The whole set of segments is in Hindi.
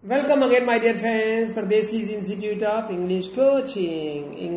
Welcome again, my dear friends. परदेसीज इंस्टीट्यूट ऑफ इंग्लिश कोचिंग।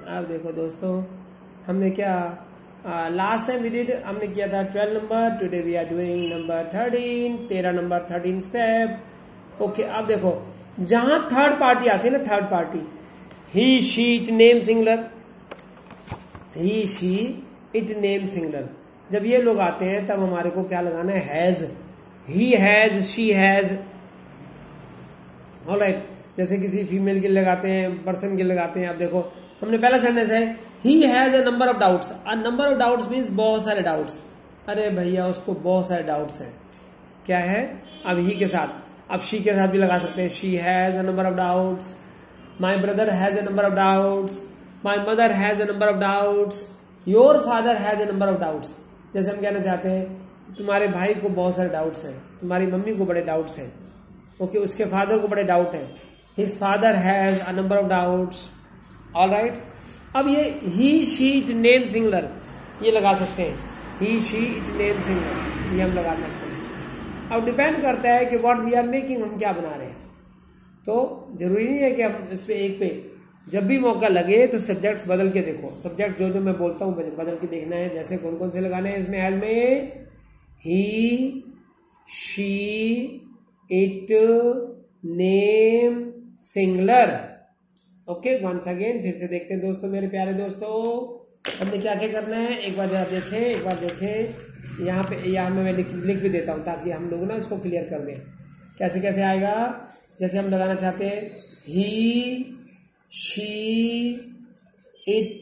आप देखो दोस्तों, हमने क्या लास्ट टाइम हमने किया था 12 number. Today we are doing number 13, 13 number 13 step. Okay, अब देखो जहां थर्ड पार्टी आती है ना, third party, he she it name singular, he she it name singular, जब ये लोग आते हैं तब हमारे को क्या लगाना है? Has, he has, she has. Alright, जैसे किसी फीमेल के लगाते हैं, पर्सन के लगाते हैं। अब देखो हमने पहला सेंटेंस है he has a number of doubts. A number of doubts means बहुत सारे डाउट्स। अरे भैया उसको बहुत सारे डाउट्स हैं। क्या है? अब ही के साथ, अब शी के साथ भी लगा सकते हैं। She has a number of doubts, my brother has a number of doubts, my mother has a number of doubts, your father has a number of doubts. जैसे हम कहना चाहते हैं तुम्हारे भाई को बहुत सारे डाउट्स हैं, तुम्हारी मम्मी को बड़े डाउट्स हैं। ओके, उसके फादर को बड़े डाउट है। His father has a number of doubts. Alright, अब ये ही शी इट नेम सिंगुलर ये लगा सकते हैं। ही शी इट नेम सिंगुलर ये हम लगा सकते हैं। अब डिपेंड करता है कि व्हाट वी आर मेकिंग, हम क्या बना रहे हैं। तो जरूरी नहीं है कि हम इसमें एक पे, जब भी मौका लगे तो सब्जेक्ट्स बदल के देखो। सब्जेक्ट जो जो मैं बोलता हूँ बदल के देखना है। जैसे कौन कौन से लगाने हैं इसमें? हैज में he, she, it, name, singular. Okay, once again फिर से देखते हैं दोस्तों, मेरे प्यारे दोस्तों, हमने क्या क्या करना है। एक बार देखें यहाँ पे, यहाँ मैं लिख भी देता हूँ ताकि हम लोग ना इसको क्लियर कर दें। कैसे कैसे आएगा? जैसे हम लगाना चाहते हैं ही, शी, इट,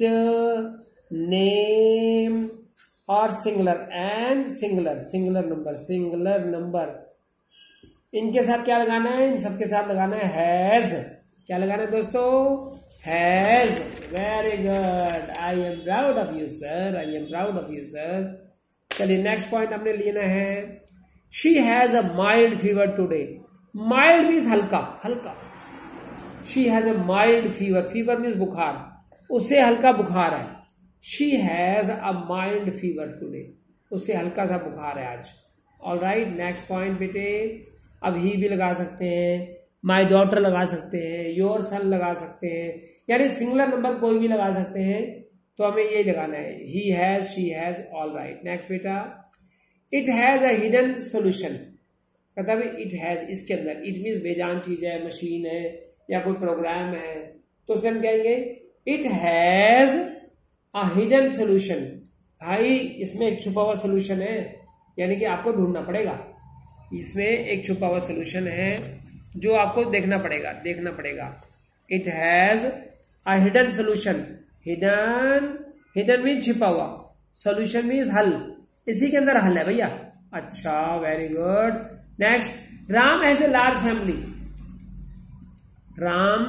नेम और सिंगुलर एंड सिंगुलर नंबर। इनके साथ क्या लगाना है? इन सबके साथ लगाना है हैज। क्या लगाना है दोस्तों? Has. Very good, I am proud of you sir, I am proud of you sir. चलिए नेक्स्ट पॉइंट हमने लेना है। She has a mild fever today. Mild means हल्का, हल्का। She has a mild fever, fever means बुखार, उसे हल्का बुखार है। She has a mild fever today, उसे हल्का सा बुखार है आज। ऑलराइट, नेक्स्ट पॉइंट बेटे, अब ही भी लगा सकते हैं, माई डॉटर लगा सकते हैं, योर सन लगा सकते हैं, यानी सिंगुलर नंबर कोई भी लगा सकते हैं। तो हमें ये लगाना है he has, she has. Alright, next बेटा, it has a hidden solution. मतलब इट हैज, इसके अंदर, इट मीन्स बेजान चीज है, मशीन है या कोई प्रोग्राम है, तो उसे हम कहेंगे it has a hidden solution. भाई इसमें एक छुपा हुआ सोल्यूशन है, यानी कि आपको ढूंढना पड़ेगा। इसमें एक छुपा हुआ सोल्यूशन है जो आपको देखना पड़ेगा। It has a hidden solution. Hidden means छिपा हुआ, सोल्यूशन मीन्स हल, इसी के अंदर हल है भैया। अच्छा, very good. Next, Ram has a large family. Ram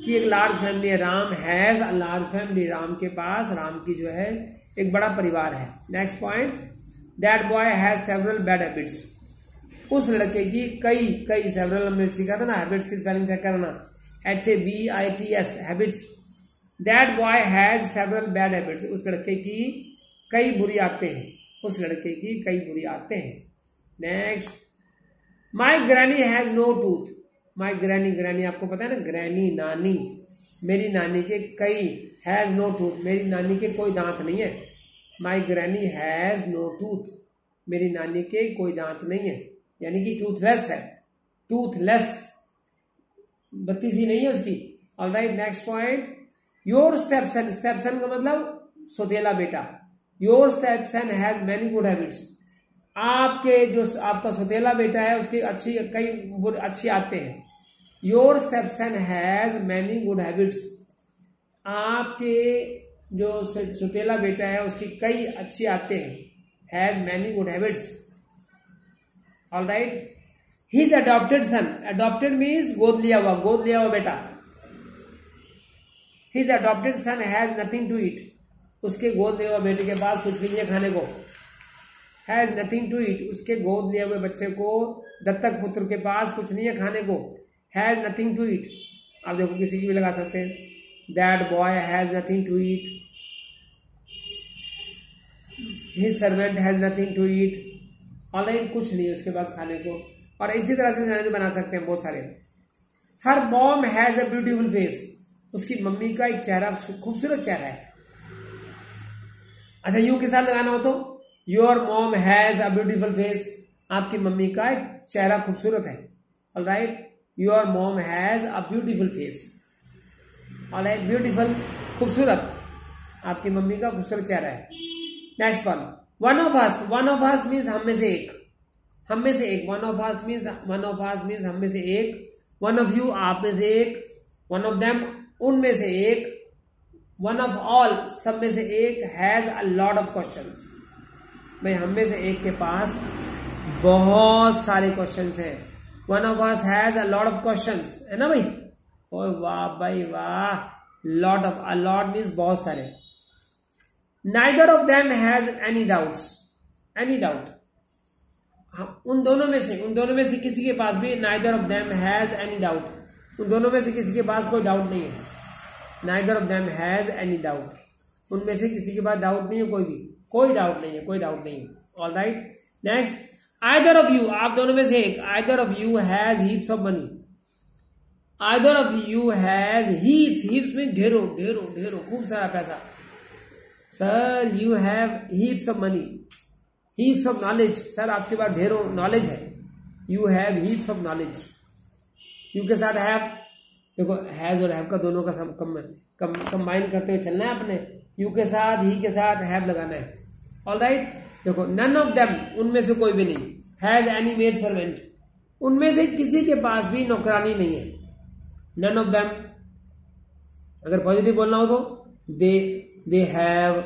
की एक लार्ज फैमिली है। Ram has a large family, Ram के पास, राम की जो है एक बड़ा परिवार है। Next point, that boy has several bad habits. उस लड़के की कई सेवरल हमने सीखा था ना, हैबिट्स की स्पेलिंग चेक करना, HABITS, habits. That boy has several bad habits, उस लड़के की कई बुरी आदतें हैं, उस लड़के की कई बुरी आदतें हैं। Next, my granny has no tooth. My granny आपको पता है ना, ग्रैनी नानी, मेरी नानी के कई, हैज नो टूथ, मेरी नानी के कोई दांत नहीं है। माई ग्रैनी हैज नो टूथ, मेरी नानी के कोई दांत नहीं है, यानी कि टूथलेस है, टूथलेस, बत्ती सी नहीं है उसकी। Alright, next point, your stepson. Stepson का मतलब सौतेला बेटा। Your stepson has many good habits. आपके जो आपका सौतेला बेटा है उसकी कई अच्छी आदतें हैं। Your stepson has many good habits. आपके जो सौतेला बेटा है उसकी कई अच्छी आदतें हैं। Has many good habits. Alright, his adopted son. Adopted means गोद लिया हुआ बेटा। His adopted son has nothing to eat. उसके गोद लिया हुआ बेटे के पास कुछ भी नहीं है खाने को। हैज नथिंग टू ईट, उसके गोद लिए हुए बच्चे को, दत्तक पुत्र के पास कुछ नहीं है खाने को। Has nothing to eat. आप देखो किसी की भी लगा सकते हैं, that boy has nothing to eat, his servant has nothing to eat. Alright, कुछ नहीं है उसके पास खाने को। और इसी तरह से सिनेरियो बना सकते हैं बहुत सारे। Her mom has a beautiful face, उसकी मम्मी का एक चेहरा खूबसूरत चेहरा है। अच्छा यू के साथ लगाना हो तो your mom has a beautiful face, आपकी मम्मी का एक चेहरा खूबसूरत है। Alright, your mom has a beautiful face. Alright, beautiful खूबसूरत, आपकी मम्मी का खूबसूरत चेहरा है। Next one of us means हम में से एक, हम में से एक। वन ऑफ अस मीन्स हम में से एक। वन ऑफ यू आप में से एक। वन ऑफ देम उनमें से एक। वन ऑफ ऑल सब में से एक। Has a lot of questions, भाई हम में से एक के पास बहुत सारे क्वेश्चंस हैं। One of us has a lot of questions, है ना भाई। ओए वाह भाई वाह, lot of, a lot means बहुत सारे। Neither of them has any doubts, any doubt, उन दोनों में से किसी के पास भी, neither of them has any doubt, उन दोनों में से किसी के पास कोई डाउट नहीं है। Neither of them has any doubt, उनमें से किसी के पास डाउट नहीं है, कोई डाउट नहीं है, कोई डाउट नहीं है। Alright, next either of you, आप दोनों में से एक। Either of you has heaps of money, either of you has heaps में ढेरों ढेरों ढेरों खूब सारा पैसा। Sir you have heaps of money, heaps of knowledge, sir आपके पास ढेरों नॉलेज है। You have heaps of knowledge. You के साथ हैव, देखो हैज और हैव का दोनों का कंबाइन करते हुए चलना है अपने। यू के साथ, ही के साथ हैव लगाना है। ऑलराइट, देखो नन ऑफ देम, उनमें से कोई भी नहीं। हैज एनी मेड सर्वेंट, उनमें से किसी के पास भी नौकरानी नहीं है। नन ऑफ देम, अगर पॉजिटिव बोलना हो तो दे हैव,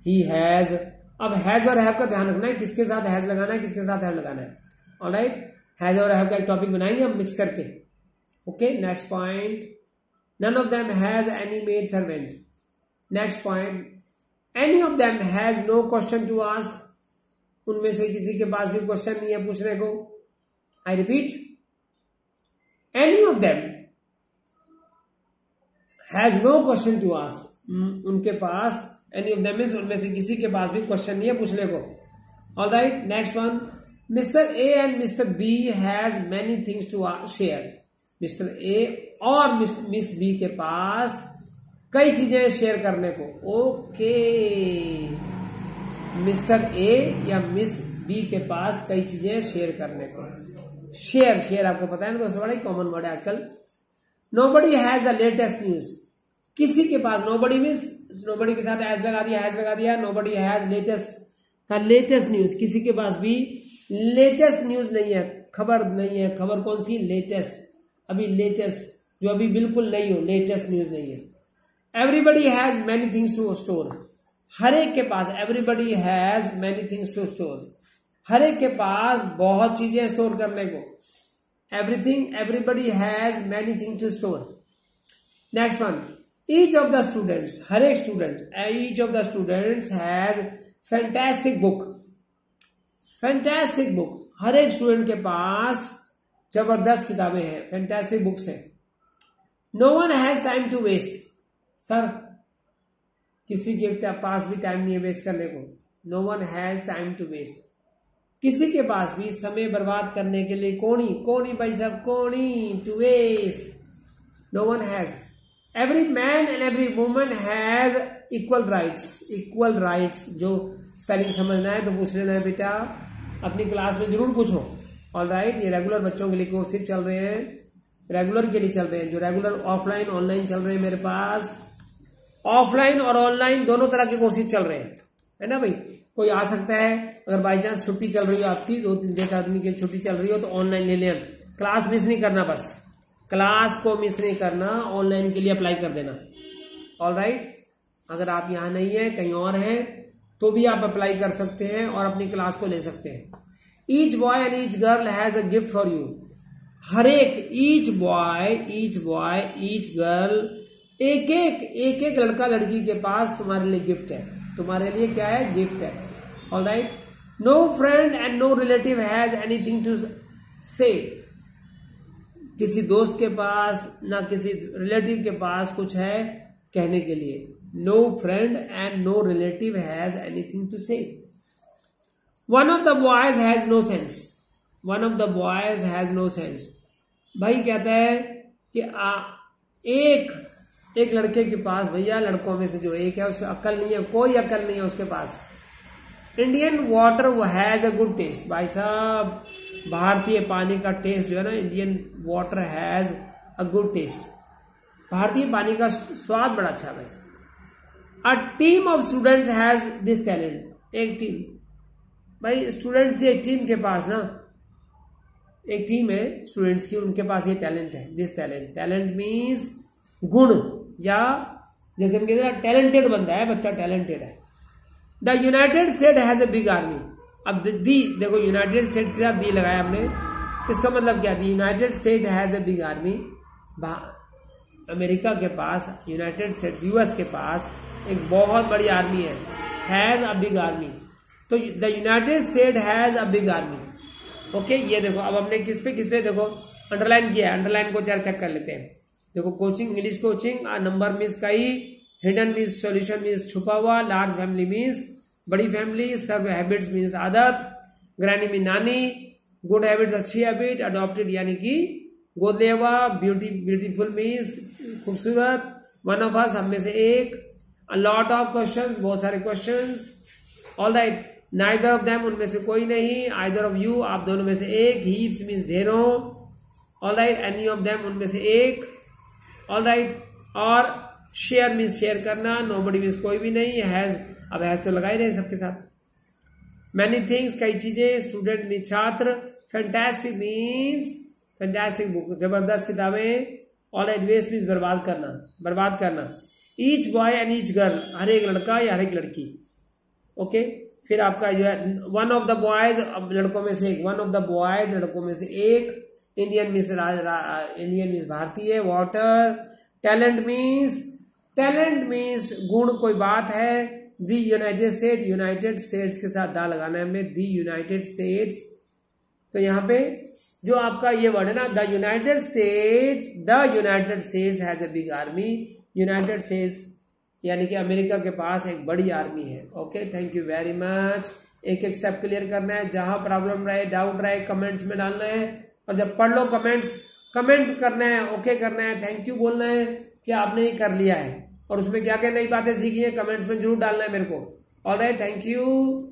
ही हैज। अब हैज और हैव का ध्यान रखना है, किसके साथ हैज लगाना है, किसके साथ हैव लगाना है। ऑलराइट, हैज और हैव का एक टॉपिक बनाएंगे हम मिक्स करके। Okay, next point, none of them has any maid servant. Next point, any of them has no question to ask, उनमें से किसी के पास भी क्वेश्चन नहीं है पूछने को। I repeat, any of them has no question to ask, उनके पास, एनी ऑफ देम मींस उनमें से किसी के पास भी क्वेश्चन नहीं है पूछने को। Alright, next one, mister A and mister B has many things to share. Mister A और मिस बी के पास कई चीजें शेयर करने को। ओके, मिस्टर ए या मिस बी के पास कई चीजें शेयर करने को। शेयर आपको पता है ना दोस्तों, बड़ा ही कॉमन वर्ड है आजकल। Nobody has the latest news, किसी के पास, नोबडी मींस नोबडी के साथ हैज लगा दिया। नोबडी हैज लेटेस्ट न्यूज, किसी के पास भी लेटेस्ट न्यूज नहीं है, खबर नहीं है। खबर कौन सी? लेटेस्ट, अभी लेटेस्ट, जो अभी बिल्कुल नहीं हो, लेटेस्ट न्यूज नहीं है। Everybody has many things to store, हर एक के पास, everybody has many things to store, हर एक के पास बहुत चीजें स्टोर करने को। Everybody has many things to store. Next one, each of the students, हर एक student, each of the students has fantastic book. Fantastic book, हर एक स्टूडेंट के पास जबरदस्त किताबें हैं, फैंटास्टिक बुक्स हैं। No one has time to waste, sir किसी के पास भी टाइम नहीं है वेस्ट करने को। No one has time to waste, किसी के पास भी समय बर्बाद करने के लिए कोनी भाई साहब, कोनी to waste. No one has. Every man and every woman has equal rights. जो स्पेलिंग समझना है तो पूछ लेना है बेटा, अपनी क्लास में जरूर पूछो। ऑलराइट, ये रेगुलर बच्चों के लिए कोर्सेज चल रहे हैं, रेगुलर के लिए चल रहे हैं, जो रेगुलर ऑफलाइन ऑनलाइन चल रहे हैं मेरे पास। ऑफलाइन और ऑनलाइन दोनों तरह के कोर्सेज चल रहे हैं, है ना भाई। कोई आ सकता है, अगर बाई चांस छुट्टी चल रही हो आपकी, 2-3 आदमी की छुट्टी चल रही हो तो ऑनलाइन ले लें। क्लास मिस नहीं करना, बस क्लास को मिस नहीं करना, ऑनलाइन के लिए अप्लाई कर देना। ऑलराइट, अगर आप यहाँ नहीं है, कहीं और हैं, तो भी आप अप्लाई कर सकते हैं और अपनी क्लास को ले सकते हैं। Each boy and each girl has a gift for you. हर एक, ईच बॉय ईच गर्ल, एक एक लड़का लड़की के पास तुम्हारे लिए गिफ्ट है। तुम्हारे लिए क्या है? गिफ्ट है। Alright, no friend and no relative has anything to say. किसी दोस्त के पास ना किसी रिलेटिव के पास कुछ है कहने के लिए। No friend and no relative has anything to say. One of the boys has no sense. One of the boys has no sense. भाई कहता है कि एक लड़के के पास, भैया लड़कों में से जो एक है उसको अक्ल नहीं है, कोई अक्ल नहीं है उसके पास। Indian water has a good taste. भाई साहब भारतीय पानी का टेस्ट जो है ना, Indian water has a good taste, भारतीय पानी का स्वाद बड़ा अच्छा है। A team of students has this talent. एक टीम, भाई स्टूडेंट्स की एक टीम के पास ना, एक टीम है स्टूडेंट्स की, उनके पास ये टैलेंट है। दिस टैलेंट, टैलेंट मीन्स गुण, या जैसे हम कहते हैं टैलेंटेड बंदा है, बच्चा टैलेंटेड है। The United States has a big army. अब दी देखो, यूनाइटेड स्टेट्स के साथ दी लगाया हमने, इसका मतलब क्या? The United States has a big army. America के पास, यूनाइटेड स्टेट्स यूएस के पास एक बहुत बड़ी आर्मी है। हैज अ बिग आर्मी, तो the United States has a big army. Okay, ये देखो अब हमने किस पे देखो अंडरलाइन किया है। अंडरलाइन को जरा चेक कर लेते हैं। देखो coaching, English coaching, number means कई, हिडन मीन्स सॉल्यूशन मीन्स छुपा हुआ, लार्ज फैमिली मीन्स बड़ी फैमिली, सर्व हैबिट्स मीन्स आदत, ग्रैनी मीन नानी, गुड हैबिट्स अच्छी हैबिट, अडॉप्टेड यानी कि गोद लिया हुआ, ब्यूटीफुल मीन्स खूबसूरत, वन ऑफ अस हम में से एक, अ लॉट ऑफ क्वेश्चंस बहुत सारे questions, all right, neither of them उनमें से कोई नहीं, आइदर ऑफ यू आप दोनों में से एक, हीप्स मीन्स ढेरों, all right, any of them उनमें से एक, ऑल राइट, और शेयर मीन्स शेयर करना, नोबडी मीन्स कोई भी नहीं, हैज अब हैज तो लगा ही रहे सबके साथ, मैनी थिंग्स कई चीजें, स्टूडेंट मीन्स छात्र, फैंटास्टिक मीन्स फैंटास्टिक बुक जबरदस्त किताबें, ऑल राइट, वेस्ट मीन्स बर्बाद करना, each boy and each girl हर एक लड़का या हर एक लड़की। ओके, फिर आपका जो है वन ऑफ द बॉयज लड़कों में से एक, वन ऑफ द बॉयज लड़कों में से एक, इंडियन मीन्स भारतीय, वाटर, टैलेंट मीन्स गुण कोई बात है, दी यूनाइटेड स्टेट्स के साथ दा लगाना है हमने, दी यूनाइटेड स्टेट्स। तो यहाँ पे जो आपका ये वर्ड है ना, the United states has a big army, United states यानी कि अमेरिका के पास एक बड़ी आर्मी है। Okay, thank you very much. एक एक स्टेप क्लियर करना है, जहां प्रॉब्लम रहे, डाउट रहे, कमेंट्स में डालना है, और जब पढ़ लो कमेंट करना है, ओके करना है, थैंक यू बोलना है कि आपने ये कर लिया है, और उसमें क्या क्या नई बातें सीखी है कमेंट्स में जरूर डालना है मेरे को। Alright, thank you.